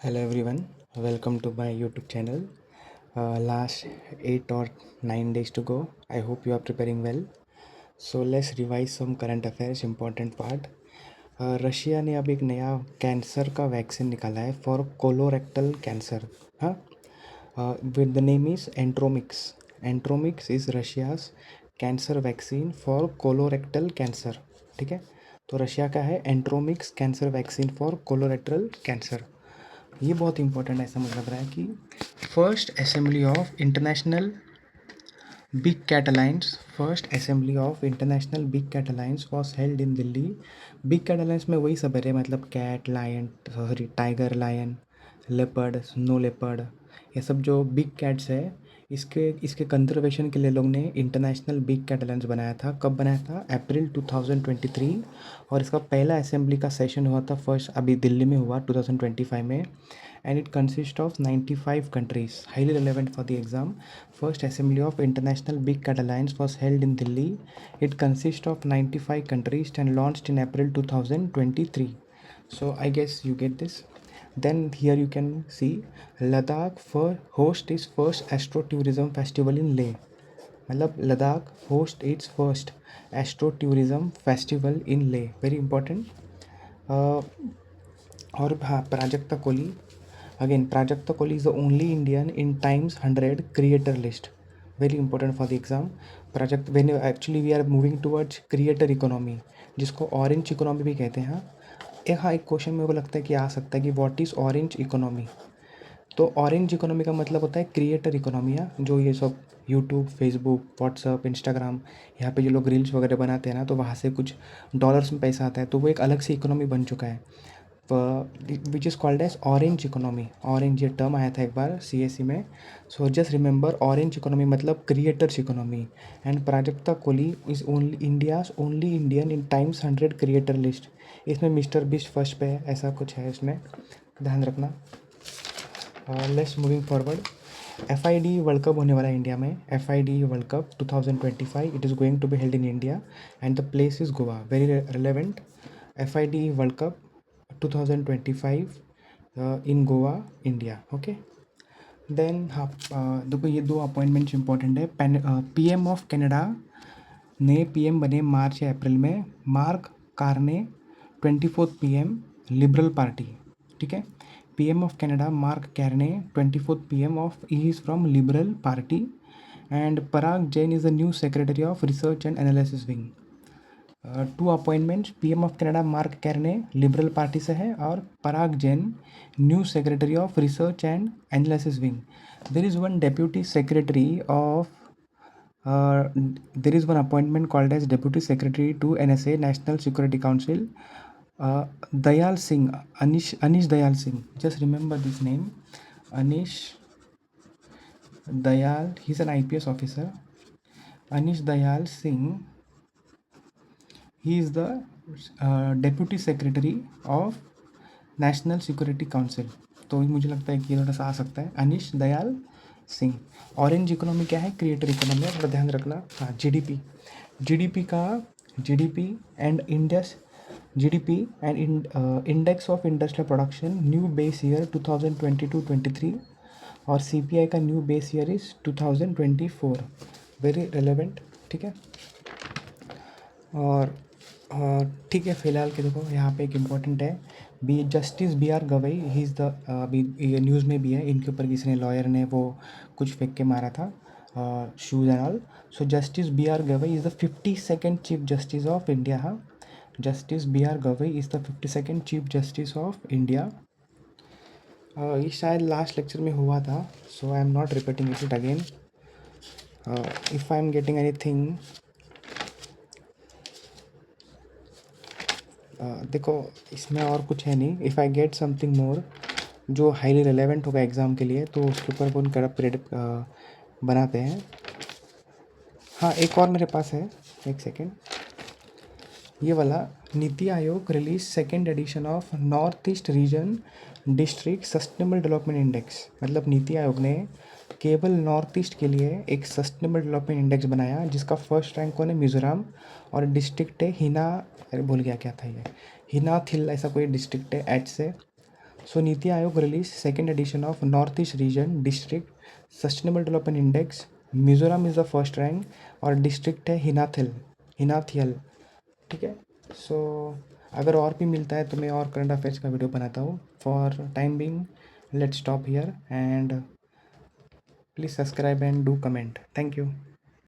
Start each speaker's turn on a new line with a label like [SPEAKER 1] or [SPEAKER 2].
[SPEAKER 1] Hello everyone, welcome to my YouTube channel. Last 8 or 9 days to go. I hope you are preparing well. So let's revise some current affairs, important part. Russia ने अब एक नया cancer का vaccine निकाला है for colorectal cancer. हाँ, with the name is Entromix. Entromix is Russia's cancer vaccine for colorectal cancer. ठीक है, तो रशिया का है Entromix cancer vaccine for colorectal cancer. ये बहुत इंपॉर्टेंट ऐसा मुझे लग रहा है कि first assembly of international big cat alliance big cat alliance was held in Delhi. Big cat alliance में वही सब है, मतलब cat, lion, sorry tiger, lion, leopard, snow leopard, ये सब जो बिग कैट्स है, इसके इसके कंजर्वेशन के लिए लोग ने इंटरनेशनल बिग कैट अलायंस बनाया था. कब बनाया था? अप्रैल 2023. और इसका पहला असेंबली का सेशन हुआ था फर्स्ट, अभी दिल्ली में हुआ 2025 में. and it consists of 95 countries, highly relevant for the exam. First assembly of international big cat alliance was held in Delhi. It consists of 95 countries and launched in April 2023. So I guess you get this. Then here you can see Ladakh for host its first astro tourism festival in Leh. मतलब Ladakh host it's first astro tourism festival in ले, very important. और हाँ, Prajakta Kohli. Again, Prajakta Kohli is the only Indian in Times 100 creator list. Very important for the exam. Prajakta, when actually we are moving towards creator economy, जिसको orange economy भी कहते हैं. एक question मेरे को लगता है कि आ सकता है कि व्हाट इज़ ऑरेंज इकोनॉमी. तो ऑरेंज इकोनॉमी का मतलब होता है क्रिएटर इकोनॉमी. जो ये सब यूट्यूब, फेसबुक, व्हाट्सअप, इंस्टाग्राम, यहाँ पे जो लोग रील्स वगैरह बनाते हैं ना, तो वहाँ से कुछ डॉलर्स में पैसा आता है, तो वो एक अलग सी इकोनॉमी बन चुका है, which is called as orange economy. Orange ये टर्म आया था एक बार CSE में. So just remember, orange economy मतलब creators economy. And Prajakta Koli is only India's only Indian in Times 100 creator list. इसमें मिस्टर बिस्ट फर्स्ट पे है, ऐसा कुछ है इसमें, ध्यान रखना. Let's moving forward. FID world Cup होने वाला है इंडिया में. FID world cup 2025, it is going to be held in India and the place is Goa. Very relevant. FID world cup 2025 in Goa, India. Okay. Then हाँ, देखो ये दो appointments important है. PM of Canada ने PM बने March या April में, Mark Carney. 24th PM, liberal party. ठीक है, PM of Canada Mark Carney, 24th PM of he is from liberal party. And Parag Jain is the new secretary of research and analysis wing. Two appointments. PM of Canada Mark Carney Liberal Party से है, और Parag Jain new secretary of research and analysis wing. There is one deputy secretary of there is one appointment called as deputy secretary to NSA, National Security Council. Dayal Singh, Anish Dayal Singh, just remember this name, Anish Dayal. He's an IPS officer. Anish Dayal Singh, he is the deputy secretary of national security council. तो मुझे लगता है कि ये थोड़ा सा आ सकता है, अनिश दयाल सिंह. ऑरेंज इकोनॉमी क्या है? Creator economy. थोड़ा ध्यान रखना. हाँ, GDP and Indus GDP and index of industrial production new base year 2022-23, और CPI का new base year is 2024. Very relevant. ठीक है. और ठीक है, फ़िलहाल के देखो यहाँ पे एक इम्पॉर्टेंट है, justice BR Gavai. He is the, अभी ये न्यूज़ में भी है, इनके ऊपर किसी ने, लॉयर ने वो कुछ फेंक के मारा था, shoes and all. So justice BR Gavai is the 52nd chief justice of India. हाँ, justice BR Gavai is the 52nd chief justice of India. ये शायद लास्ट लेक्चर में हुआ था, so I am not repeating it again. If I am getting anything, देखो इसमें और कुछ है नहीं. If I get something more जो हाईली रेलेवेंट होगा एग्ज़ाम के लिए, तो उसके ऊपर वो करप क्रेडिट बनाते हैं. हाँ, एक और मेरे पास है, एक सेकेंड. ये वाला, NITI Aayog release second edition of north east region district sustainable development index. मतलब नीति आयोग ने केवल नॉर्थ ईस्ट के लिए एक सस्टेनेबल डेवलपमेंट इंडेक्स बनाया, जिसका फर्स्ट रैंक कौन है? मिज़ोरम. और डिस्ट्रिक्ट है हिना, अरे भूल गया क्या था ये, हिनाथिल, ऐसा कोई डिस्ट्रिक्ट है, H से. सो NITI Aayog release second edition of north east region district sustainable development index. Mizoram is the first rank और डिस्ट्रिक्ट है हिनाथियल। ठीक है। सो अगर और भी मिलता है तो मैं और करंट अफेयर्स का वीडियो बनाता हूँ। For time being let's stop here and please subscribe and do comment. Thank you.